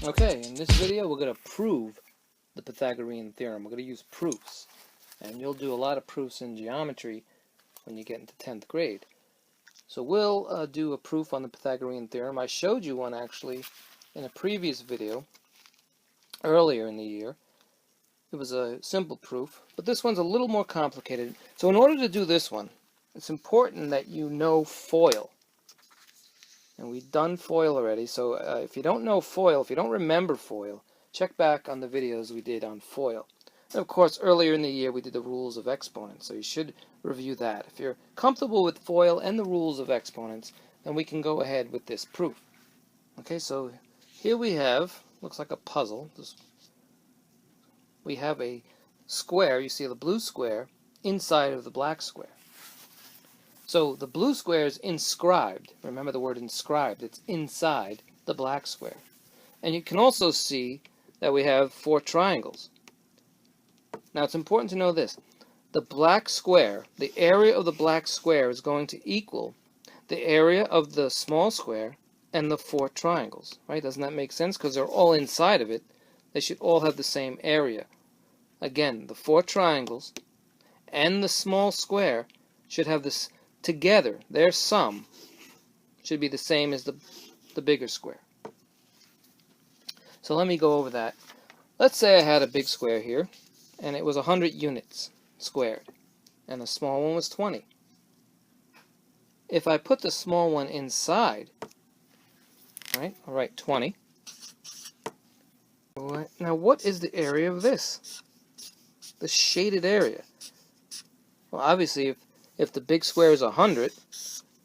Okay, in this video we're going to prove the Pythagorean theorem. We're going to use proofs. And you'll do a lot of proofs in geometry when you get into 10th grade. So we'll do a proof on the Pythagorean theorem. I showed you one actually in a previous video earlier in the year. It was a simple proof, but this one's a little more complicated. So in order to do this one, it's important that you know FOIL. And we've done FOIL already, so if you don't know FOIL, if you don't remember FOIL, check back on the videos we did on FOIL. And of course, earlier in the year we did the rules of exponents, so you should review that. If you're comfortable with FOIL and the rules of exponents, then we can go ahead with this proof. Okay, so here we have, looks like a puzzle. We have a square, you see the blue square, inside of the black square. So the blue square is inscribed. Remember the word inscribed. It's inside the black square. And you can also see that we have 4 triangles. Now it's important to know this. The black square, the area of the black square is going to equal the area of the small square and the 4 triangles. Right? Doesn't that make sense? Because they're all inside of it. They should all have the same area. Again, the 4 triangles and the small square should have this together, their sum should be the same as the bigger square. So let me go over that. Let's say I had a big square here, and it was 100 units squared, and the small one was 20. If I put the small one inside, right, I'll write 20. Now what is the area of this? The shaded area. Well, obviously, if the big square is 100,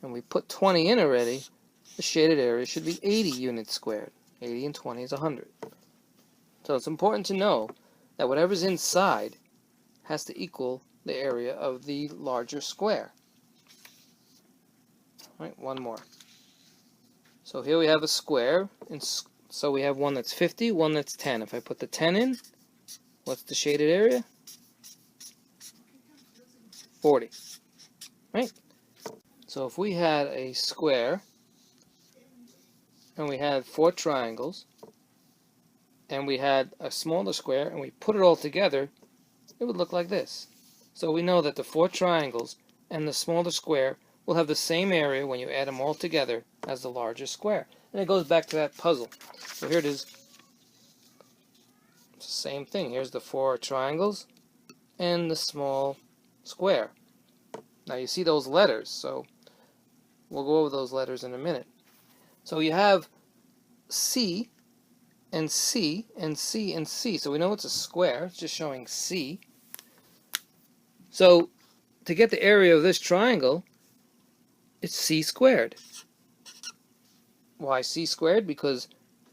and we put 20 in already, the shaded area should be 80 units squared. 80 and 20 is 100. So it's important to know that whatever's inside has to equal the area of the larger square. All right, one more. So here we have a square, and so we have one that's 50, one that's 10. If I put the 10 in, what's the shaded area? 40. Right? So if we had a square, and we had 4 triangles, and we had a smaller square, and we put it all together, it would look like this. So we know that the 4 triangles and the smaller square will have the same area when you add them all together as the larger square. And it goes back to that puzzle. So here it is. It's the same thing. Here's the 4 triangles and the small square. Now you see those letters, so we'll go over those letters in a minute. So you have C and C and C and C. So we know it's a square. It's just showing C. So to get the area of this triangle, it's C squared. Why C squared? Because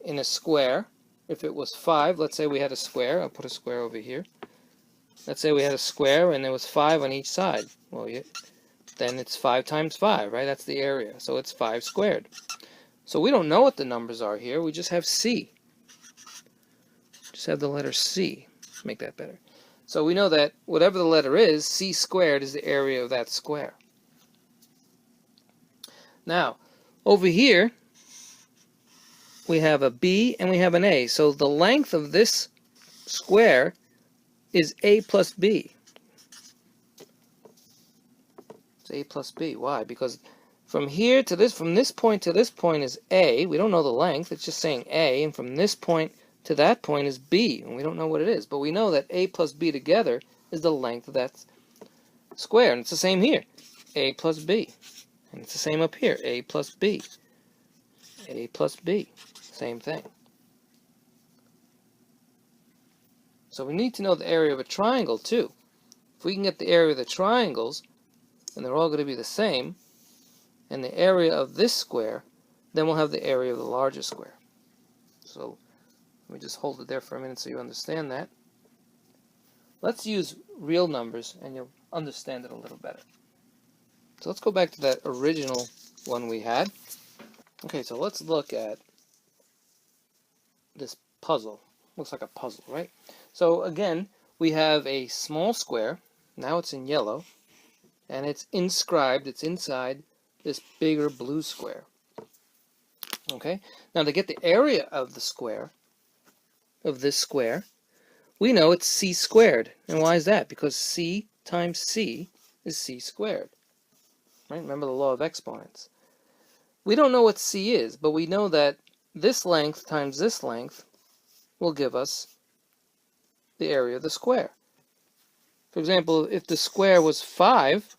in a square, if it was 5, let's say we had a square. I'll put a square over here. Let's say we had a square and there was 5 on each side. Well, then it's 5 times 5, right? That's the area. So it's 5 squared. So we don't know what the numbers are here. We just have C. Just have the letter C. Make that better. So we know that whatever the letter is, C squared is the area of that square. Now, over here, we have a B and we have an A. So the length of this square is A plus B. It's A plus B. Why? Because from here to this, from this point to this point is A. We don't know the length. It's just saying A. And from this point to that point is B. And we don't know what it is. But we know that A plus B together is the length of that square. And it's the same here. A plus B. And it's the same up here. A plus B. A plus B. Same thing. So we need to know the area of a triangle too. If we can get the area of the triangles, and they're all going to be the same, and the area of this square, then we'll have the area of the larger square. So let me just hold it there for a minute so you understand that. Let's use real numbers and you'll understand it a little better. So let's go back to that original one we had. Okay, so let's look at this puzzle. Looks like a puzzle, right? So again, we have a small square. Now it's in yellow. And it's inscribed, it's inside this bigger blue square. Okay? Now to get the area of the square, of this square, we know it's c squared. And why is that? Because c times c is c squared. Right? Remember the law of exponents. We don't know what c is, but we know that this length times this length will give us the area of the square. For example, if the square was 5,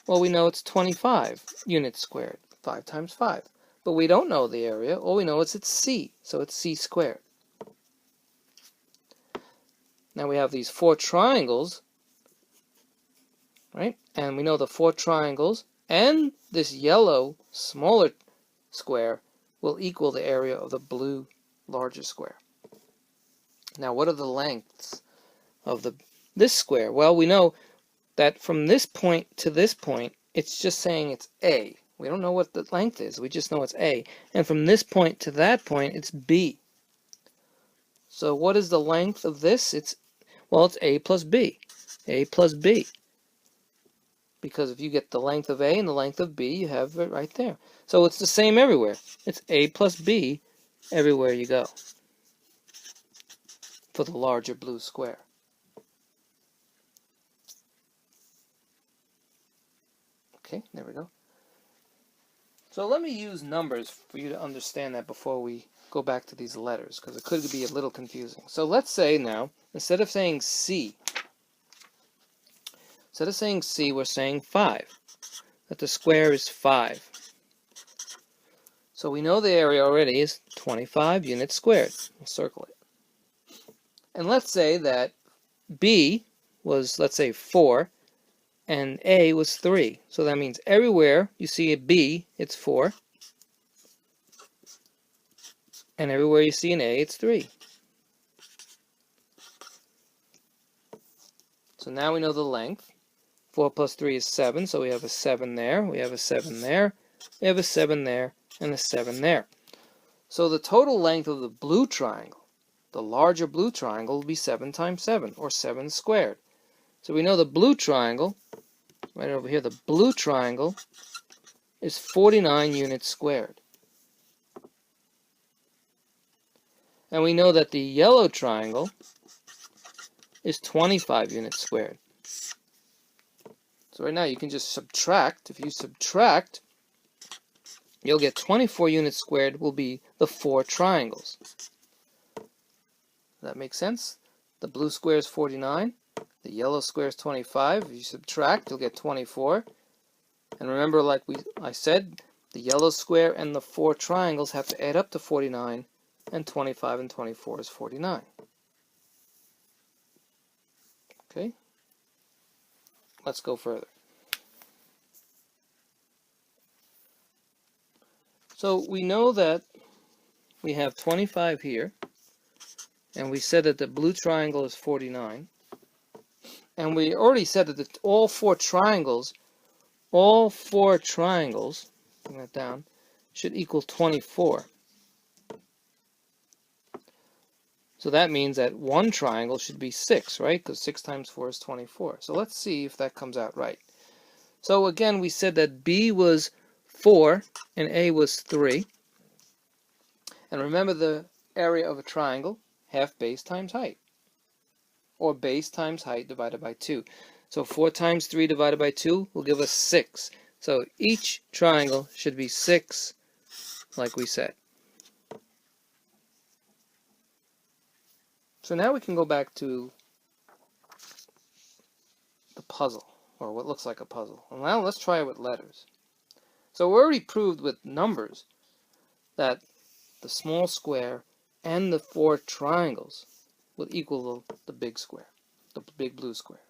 well, we know it's 25 units squared, 5 times 5. But we don't know the area. All we know is it's c, so it's c squared. Now we have these 4 triangles, right? And we know the 4 triangles and this yellow smaller square will equal the area of the blue larger square. Now what are the lengths of this square? Well, we know that from this point to this point, it's just saying it's A. We don't know what the length is. We just know it's A. And from this point to that point, it's B. So what is the length of this? It's A plus B. A plus B. Because if you get the length of A and the length of B, you have it right there. So it's the same everywhere. It's A plus B everywhere you go for the larger blue square. Okay, there we go. So let me use numbers for you to understand that before we go back to these letters, because it could be a little confusing. So let's say now, instead of saying C, we're saying 5. That the square is 5. So we know the area already is 25 units squared. We'll circle it. And let's say that B was, let's say, 4, and A was 3. So that means everywhere you see a B, it's 4. And everywhere you see an A, it's 3. So now we know the length. 4 plus 3 is 7, so we have a 7 there, we have a 7 there, we have a 7 there, and a 7 there. So the total length of the blue triangle, the larger blue triangle, will be 7 times 7, or 7 squared. So we know the blue triangle, right over here, the blue triangle is 49 units squared. And we know that the yellow triangle is 25 units squared. So right now you can just subtract. If you subtract, you'll get 24 units squared will be the 4 triangles. Does that make sense? The blue square is 49. The yellow square is 25. If you subtract, you'll get 24. And remember, like I said, the yellow square and the 4 triangles have to add up to 49. And 25 and 24 is 49. Okay? Let's go further. So we know that we have 25 here, and we said that the blue triangle is 49. And we already said that all four triangles, bring that down, should equal 24. So that means that one triangle should be 6, right? Because 6 times 4 is 24. So let's see if that comes out right. So again, we said that B was 4 and A was 3. And remember the area of a triangle, half base times height. Or base times height divided by 2. So 4 times 3 divided by 2 will give us 6. So each triangle should be 6, like we said. So now we can go back to the puzzle, or what looks like a puzzle. And now let's try it with letters. So we already proved with numbers that the small square and the 4 triangles will equal the big square, the big blue square.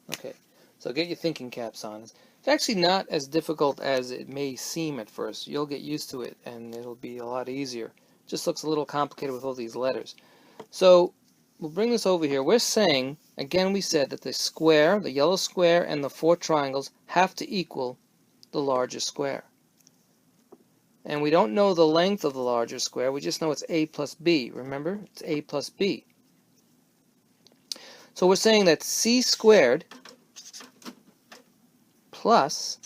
Okay, so get your thinking caps on. It's actually not as difficult as it may seem at first. You'll get used to it and it'll be a lot easier. It just looks a little complicated with all these letters. So we'll bring this over here. We're saying, again, we said that the square, the yellow square, and the 4 triangles have to equal the larger square. And we don't know the length of the larger square. We just know it's A plus B. Remember? It's A plus B. So we're saying that C squared plus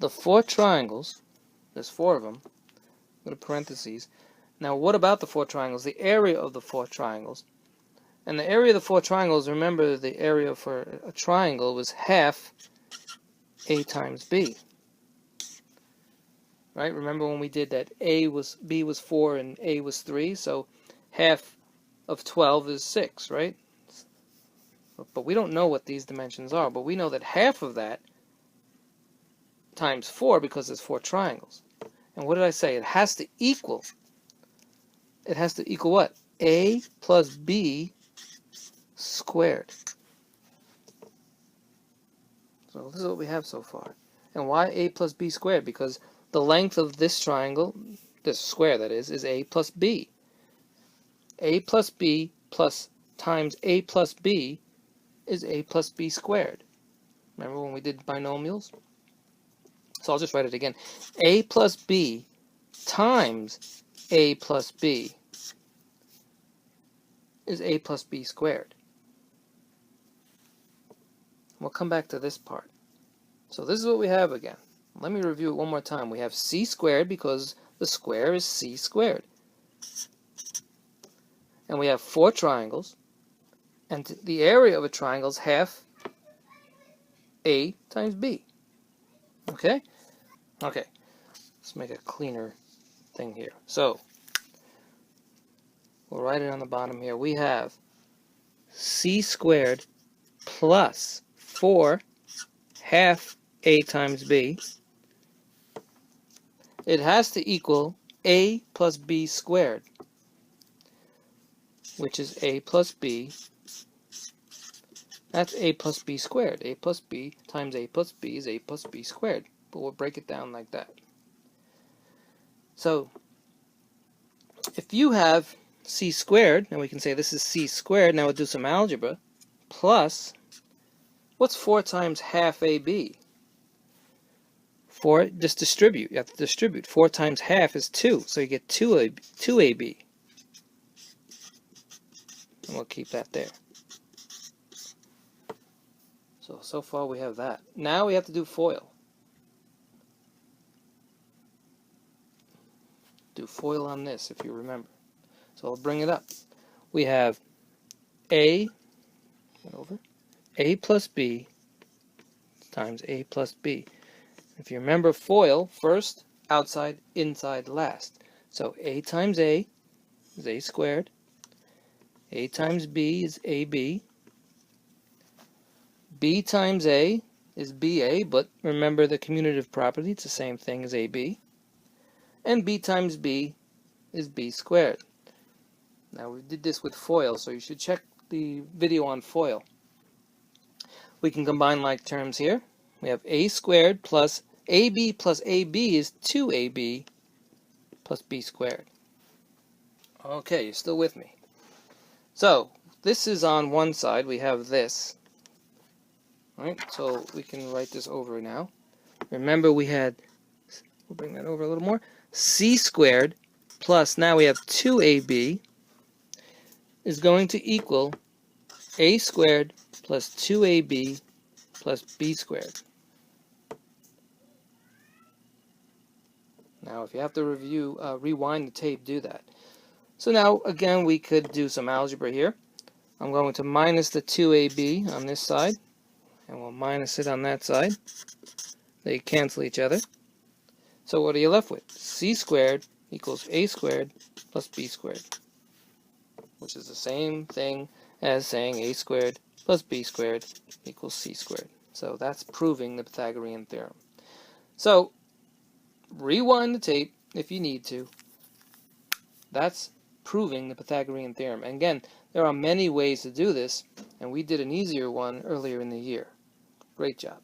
the 4 triangles, there's 4 of them, go to parentheses, Now what about the 4 triangles? The area of the 4 triangles. And the area of the 4 triangles, remember the area for a triangle was half A times B. Right? Remember when we did that B was 4 and A was 3, so half of 12 is 6, right? But we don't know what these dimensions are, but we know that half of that times 4 because there's 4 triangles. And what did I say? It has to equal what? A plus B squared. So this is what we have so far. And why A plus B squared? Because the length of this triangle, this square that is A plus B. A plus B plus times A plus B is A plus B squared. Remember when we did binomials? So I'll just write it again. A plus B times A plus B is A plus B squared. We'll come back to this part. So this is what we have again. Let me review it one more time. We have C squared because the square is C squared. And we have 4 triangles. And the area of a triangle is half A times B. Okay? Okay. Let's make a cleaner thing here. So, we'll write it on the bottom here. We have C squared plus 4 half A times B. It has to equal A plus B squared, which is A plus B. That's A plus B squared. A plus B times A plus B is A plus B squared. But we'll break it down like that. So, if you have C squared, and we can say this is C squared, now we'll do some algebra, plus, what's 4 times half AB? 4, just distribute. You have to distribute. 4 times half is 2, so you get 2AB. And we'll keep that there. So far we have that. Now we have to do FOIL. Do FOIL on this, if you remember. So I'll bring it up. We have A plus B times A plus B. If you remember FOIL, first, outside, inside, last. So A times A is A squared. A times B is AB. B times A is BA, but remember the commutative property, it's the same thing as AB. And B times B is B squared. Now we did this with FOIL, so you should check the video on FOIL. We can combine like terms here. We have A squared plus AB is 2AB plus B squared. Okay, you're still with me. So, this is on one side, we have this. Right, so we can write this over now. Remember we had, we'll bring that over a little more, C squared plus, now we have 2AB is going to equal A squared plus 2AB plus B squared. Now if you have to rewind the tape, do that. So now again we could do some algebra here. I'm going to minus the 2AB on this side, and we'll minus it on that side. They cancel each other. So what are you left with? C squared equals A squared plus B squared, which is the same thing as saying A squared plus B squared equals C squared. So that's proving the Pythagorean theorem. So rewind the tape if you need to. That's proving the Pythagorean theorem. And again, there are many ways to do this, and we did an easier one earlier in the year. Great job.